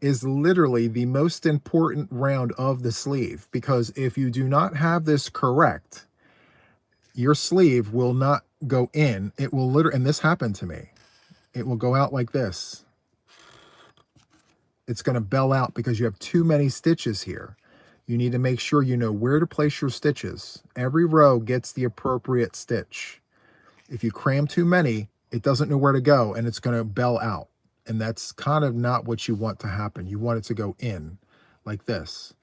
is literally the most important round of the sleeve, because if you do not have this correct, your sleeve will not go in. It will literally, and this happened to me, it will go out like this. It's going to bell out because you have too many stitches here. You need to make sure you know where to place your stitches. Every row gets the appropriate stitch. If you cram too many, it doesn't know where to go and it's going to bell out. And that's kind of not what you want to happen. You want it to go in like this.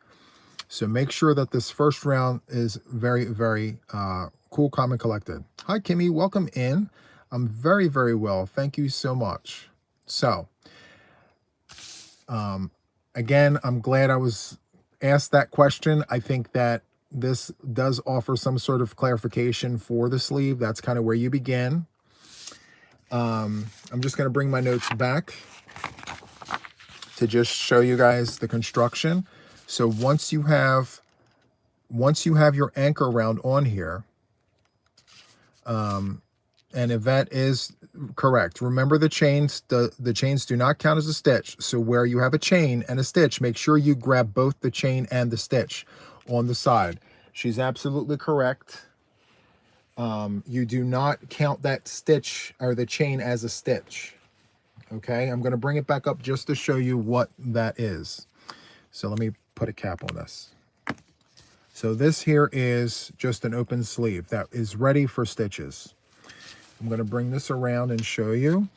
So make sure that this first round is very, very cool, calm, and collected. Hi, Kimmy. Welcome in. I'm very, very well. Thank you so much. So, again, I'm glad I was asked that question, I think that this does offer some sort of clarification for the sleeve. That's kind of where you begin. I'm just going to bring my notes back to just show you guys the construction. So once you have your anchor round on here, and if that is correct, remember the chains, the chains do not count as a stitch. So where you have a chain and a stitch, make sure you grab both the chain and the stitch on the side. She's absolutely correct. You do not count that stitch or the chain as a stitch. Okay, I'm going to bring it back up just to show you what that is. So let me put a cap on this. So this here is just an open sleeve that is ready for stitches. I'm going to bring this around and show you.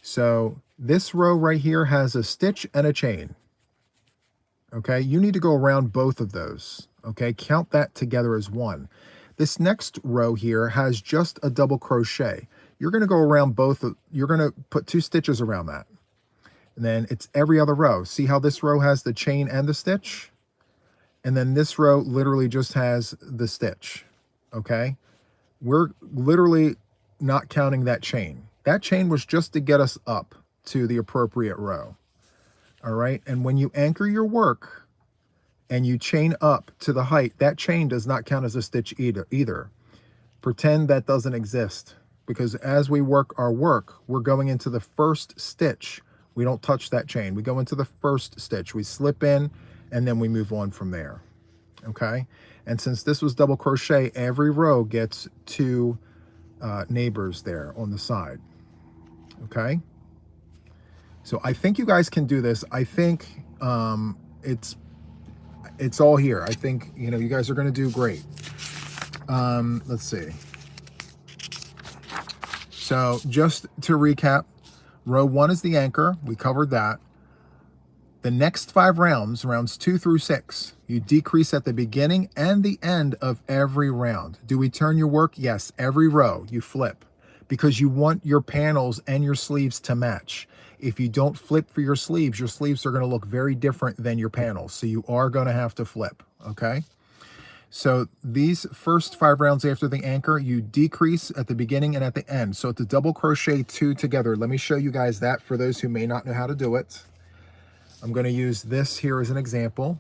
So this row right here has a stitch and a chain. Okay, you need to go around both of those. Okay, count that together as one. This next row here has just a double crochet. You're going to go around both. You're going to put 2 stitches around that. And then it's every other row. See how this row has the chain and the stitch? And then this row literally just has the stitch. Okay? We're literally not counting that chain. That chain was just to get us up to the appropriate row. All right? And when you anchor your work and you chain up to the height, that chain does not count as a stitch either. Pretend that doesn't exist, because as we work our work, we're going into the first stitch. We don't touch that chain. We go into the first stitch. We slip in, and then we move on from there. Okay? And since this was double crochet, every row gets 2 neighbors there on the side. Okay? So I think you guys can do this. I think it's all here. I think, you know, you guys are going to do great. Let's see. So just to recap, row 1 is the anchor. We covered that. The next 5 rounds, rounds 2 through 6, you decrease at the beginning and the end of every round. Do we turn your work? Yes, every row you flip, because you want your panels and your sleeves to match. If you don't flip for your sleeves are going to look very different than your panels. So you are going to have to flip, okay? So these first 5 rounds after the anchor, you decrease at the beginning and at the end. So it's a double crochet 2 together. Let me show you guys that for those who may not know how to do it. I'm going to use this here as an example.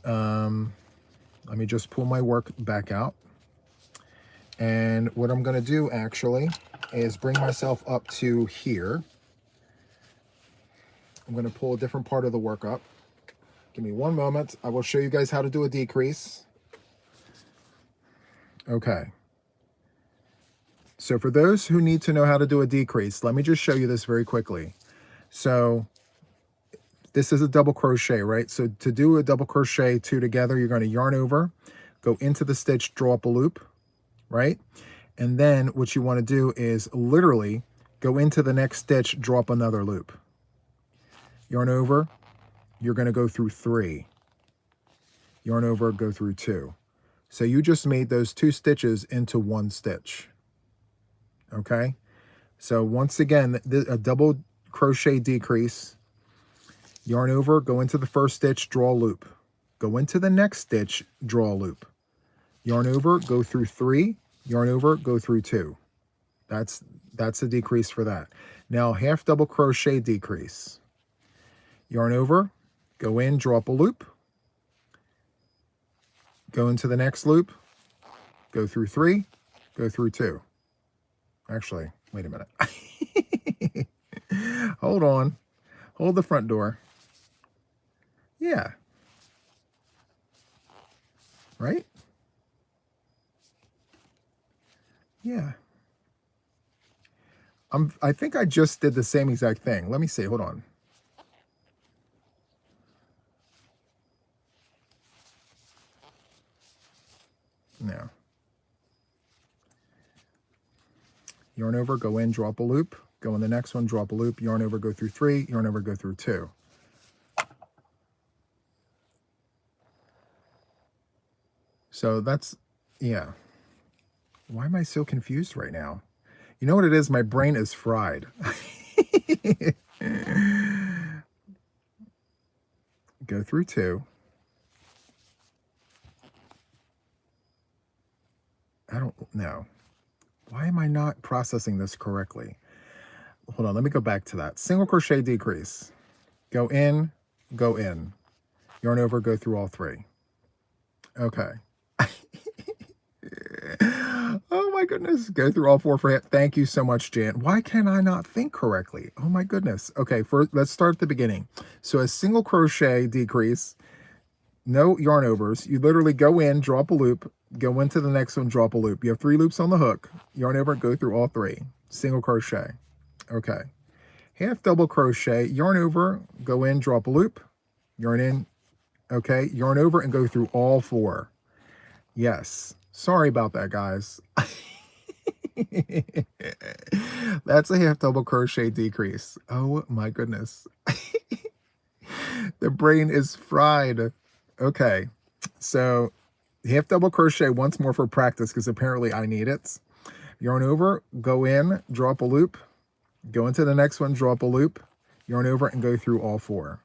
Let me just pull my work back out. And what I'm going to do actually is bring myself up to here. I'm going to pull a different part of the work up. Give me one moment. I will show you guys how to do a decrease. Okay. So for those who need to know how to do a decrease, let me just show you this very quickly. So this is a double crochet, right? So to do a double crochet 2 together, you're going to yarn over, go into the stitch, draw up a loop, right? And then what you want to do is literally go into the next stitch, draw up another loop. Yarn over, you're going to go through 3. Yarn over, go through 2. So you just made those 2 stitches into 1 stitch. Okay? So once again, a double crochet decrease, yarn over, go into the first stitch, draw a loop. Go into the next stitch, draw a loop. Yarn over, go through 3, yarn over, go through 2. That's a decrease for that. Now half double crochet decrease. Yarn over, go in, draw up a loop. Go into the next loop, go through 3, go through 2. Actually, wait a minute. Hold on. Hold the front door. Yeah. Right? Yeah. I think I just did the same exact thing. Let me see. Hold on. No. Yarn over, go in, draw up a loop. Go in the next one, draw up a loop. Yarn over, go through 3. Yarn over, go through 2. So that's, yeah. Why am I so confused right now? You know what it is? My brain is fried. go through 2. I don't know. Why am I not processing this correctly? Hold on, let me go back to that. Single crochet decrease. Go in, yarn over, go through all 3. Okay. Oh my goodness. Go through all 4 for hip. Thank you so much, Jan. Why can I not think correctly? Oh my goodness. Okay, first let's start at the beginning. So a single crochet decrease, no yarn overs. You literally go in, drop a loop, go into the next one, drop a loop. You have 3 loops on the hook, yarn over, go through all 3. Single crochet. Okay. Half double crochet, yarn over, go in, drop a loop, yarn in, okay, yarn over and go through all 4. Yes. Sorry about that, guys. That's a half double crochet decrease. Oh my goodness. The brain is fried. Okay. So half double crochet once more for practice because apparently I need it. Yarn over, go in, drop a loop, go into the next one, drop a loop, yarn over and go through all 4.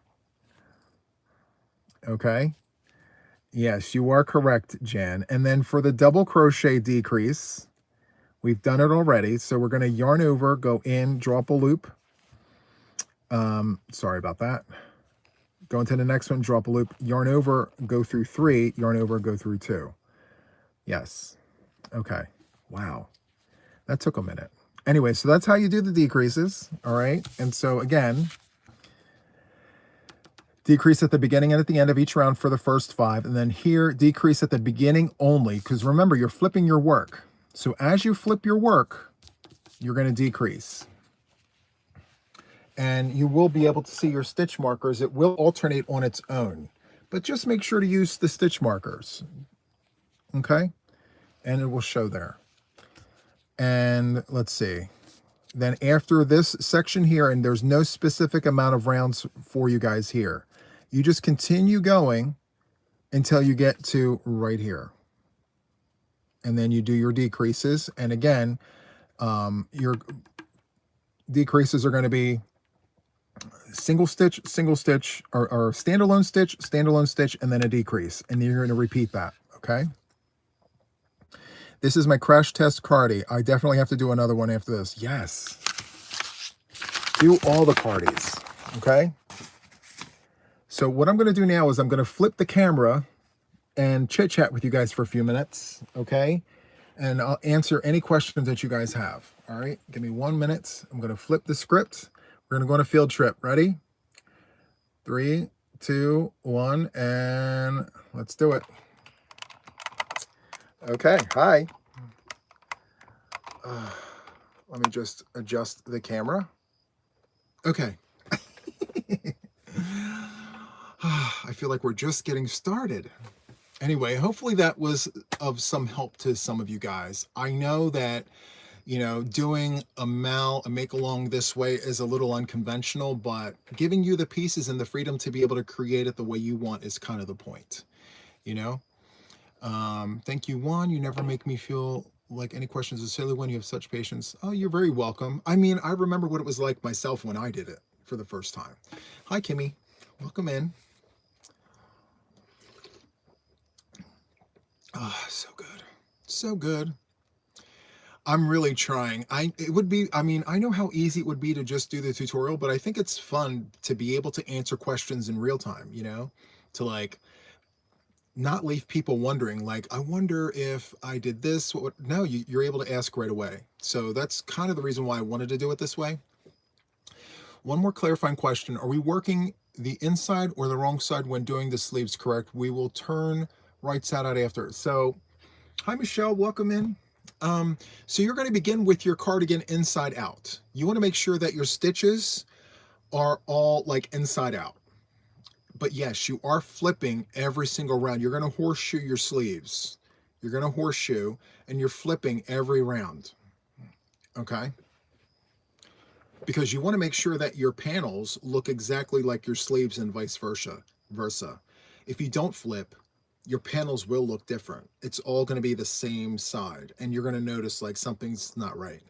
Okay. Yes, you are correct, Jan. And then for the double crochet decrease, we've done it already. So we're going to yarn over, go in, drop a loop. Sorry about that. Go into the next one, drop a loop, yarn over, go through 3, yarn over, go through 2. Yes. Okay. Wow. That took a minute. Anyway, so that's how you do the decreases. All right. And so again, decrease at the beginning and at the end of each round for the first 5. And then here, decrease at the beginning only. Because remember, you're flipping your work. So as you flip your work, you're going to decrease. And you will be able to see your stitch markers. It will alternate on its own. But just make sure to use the stitch markers. Okay? And it will show there. And let's see. Then after this section here, and there's no specific amount of rounds for you guys here. You just continue going until you get to right here. And then you do your decreases. And again, your decreases are going to be single stitch, or standalone stitch, and then a decrease. And you're going to repeat that, okay? This is my crash test Cardi. I definitely have to do another one after this. Yes. Do all the Cardis, okay? So what I'm going to do now is I'm going to flip the camera and chit-chat with you guys for a few minutes, okay? And I'll answer any questions that you guys have, all right? Give me 1 minute. I'm going to flip the script. We're going to go on a field trip. Ready? 3, 2, 1, and let's do it. Okay, hi. Let me just adjust the camera. Okay. I feel like we're just getting started. Anyway, hopefully that was of some help to some of you guys. I know that, you know, doing a make-along this way is a little unconventional, but giving you the pieces and the freedom to be able to create it the way you want is kind of the point, you know? Thank you, Juan. You never make me feel like any questions are silly when you have such patience. Oh, you're very welcome. I mean, I remember what it was like myself when I did it for the first time. Hi, Kimmy. Welcome in. Ah, so good. So good. I'm really trying. I know how easy it would be to just do the tutorial, but I think it's fun to be able to answer questions in real time, you know, to like not leave people wondering, like, I wonder if I did this. No, you're able to ask right away. So that's kind of the reason why I wanted to do it this way. One more clarifying question. Are we working the inside or the wrong side when doing the sleeves correct? We will turn right side out after. So, hi, Michelle, welcome in. So you're going to begin with your cardigan inside out. You want to make sure that your stitches are all like inside out. But yes, you are flipping every single round. You're going to horseshoe your sleeves. You're going to horseshoe and you're flipping every round. Okay? Because you want to make sure that your panels look exactly like your sleeves and vice versa. If you don't flip, your panels will look different. It's all going to be the same side and you're going to notice like something's not right.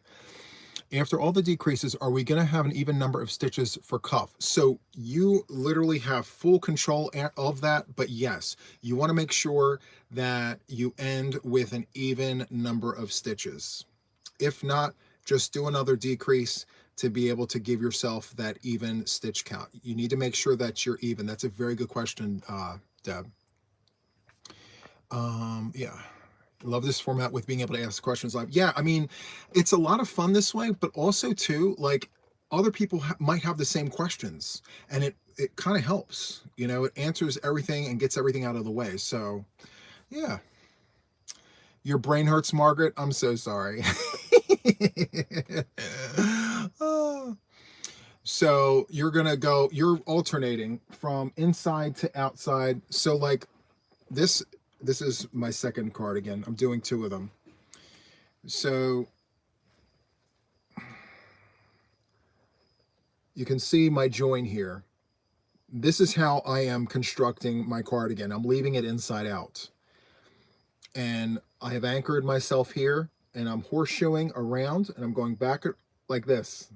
After all the decreases, are we going to have an even number of stitches for cuff? So you literally have full control of that, but yes, you want to make sure that you end with an even number of stitches. If not, just do another decrease to be able to give yourself that even stitch count. You need to make sure that you're even. That's a very good question, Deb. Yeah. Love this format with being able to ask questions live. Yeah, I mean, it's a lot of fun this way, but also too, like, other people might have the same questions, and it kind of helps. You know, it answers everything and gets everything out of the way. So, yeah. Your brain hurts, Margaret. I'm so sorry. So you're alternating from inside to outside. So like this is my second cardigan. I'm doing 2 of them. So you can see my join here. This is how I am constructing my cardigan. I'm leaving it inside out. And I have anchored myself here, and I'm horseshoeing around, and I'm going back like this.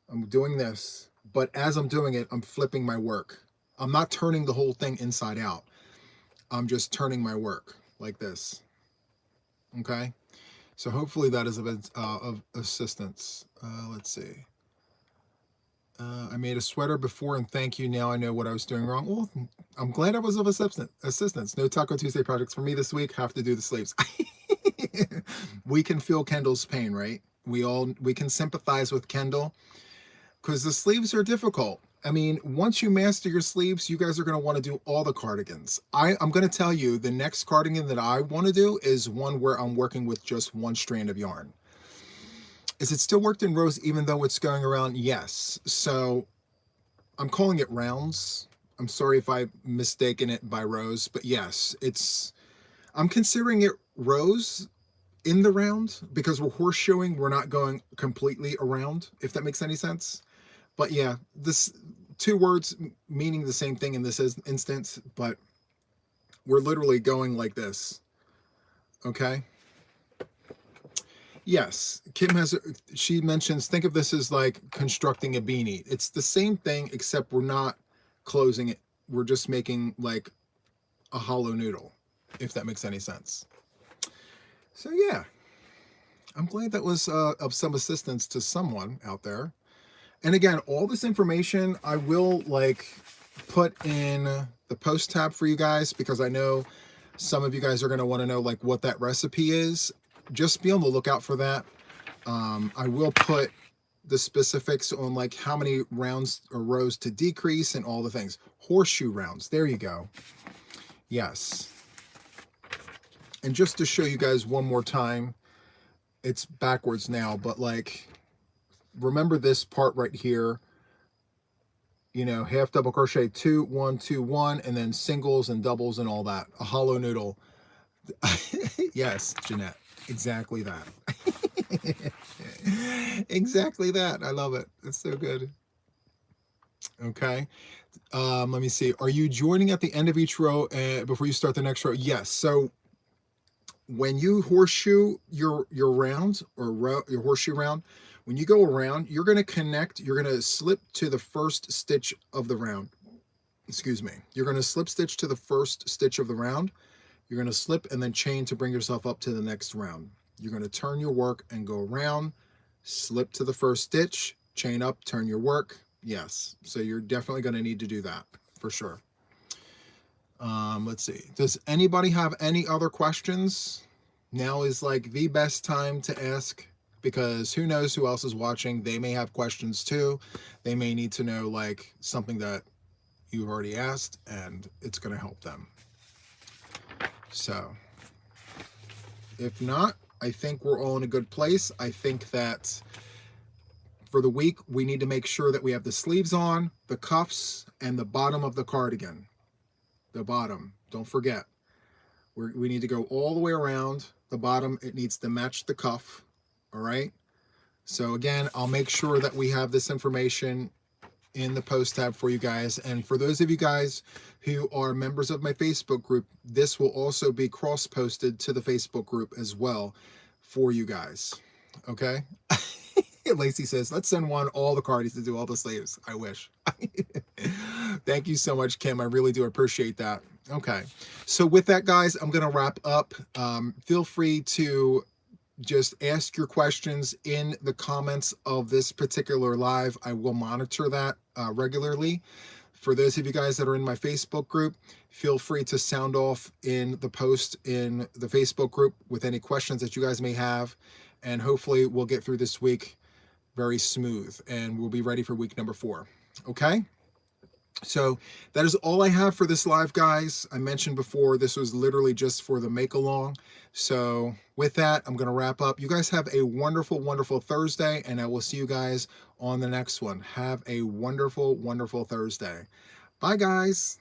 I'm doing this, but as I'm doing it, I'm flipping my work. I'm not turning the whole thing inside out. I'm just turning my work like this. Okay, so hopefully that is of assistance. Let's see. I made a sweater before, and thank you. Now I know what I was doing wrong. Well, I'm glad I was of assistance. No Taco Tuesday projects for me this week. Have to do the sleeves. We can feel Kendall's pain, right? We can sympathize with Kendall, because the sleeves are difficult. I mean, once you master your sleeves, you guys are going to want to do all the cardigans. I'm going to tell you, the next cardigan that I want to do is one where I'm working with just one strand of yarn. Is it still worked in rows even though it's going around? Yes. So I'm calling it rounds. I'm sorry if I've mistaken it by rows, but yes, I'm considering it rows in the round, because we're horseshoeing. We're not going completely around, if that makes any sense. But yeah, this 2 words meaning the same thing in this instance, but we're literally going like this. Okay. Yes, Kim she mentions, think of this as like constructing a beanie. It's the same thing, except we're not closing it. We're just making like a hollow noodle, if that makes any sense. So yeah, I'm glad that was of some assistance to someone out there. And again, all this information I will like put in the post tab for you guys, because I know some of you guys are going to want to know like what that recipe is. Just be on the lookout for that. I will put the specifics on like how many rounds or rows to decrease and all the things. Horseshoe rounds. There you go. Yes. And just to show you guys one more time, it's backwards now, but like, remember this part right here, you know, half double crochet, 2, 1, 2, 1, and then singles and doubles and all that. A hollow noodle. Yes, Jeanette, exactly that. Exactly that. I love it. It's so good. Okay. Let me see. Are you joining at the end of each row before you start the next row? Yes. So when you horseshoe your round or your horseshoe round, when you go around, you're going to connect, you're going to slip to the first stitch of the round. Excuse me. You're going to slip stitch to the first stitch of the round. You're going to slip and then chain to bring yourself up to the next round. You're going to turn your work and go around, slip to the first stitch, chain up, turn your work. Yes. So you're definitely going to need to do that for sure. Let's see. Does anybody have any other questions? Now is like the best time to ask, because who knows who else is watching. They may have questions too. They may need to know like something that you've already asked, and it's going to help them. So if not, I think we're all in a good place. I think that for the week, we need to make sure that we have the sleeves on, the cuffs, and the bottom of the cardigan. The bottom, don't forget. We need to go all the way around. The bottom, it needs to match the cuff, all right? So again, I'll make sure that we have this information in the post tab for you guys. And for those of you guys who are members of my Facebook group, this will also be cross-posted to the Facebook group as well for you guys, okay? Lacey says, let's send one all the Cardis to do all the sleeves. I wish. Thank you so much, Kim. I really do appreciate that. Okay. So with that, guys, I'm going to wrap up. Feel free to just ask your questions in the comments of this particular live. I will monitor that regularly. For those of you guys that are in my Facebook group, feel free to sound off in the post in the Facebook group with any questions that you guys may have. And hopefully we'll get through this week very smooth and we'll be ready for week number 4. Okay? So that is all I have for this live, guys. I mentioned before, this was literally just for the make along. So with that, I'm going to wrap up. You guys have a wonderful, wonderful Thursday, and I will see you guys on the next one. Have a wonderful, wonderful Thursday. Bye, guys.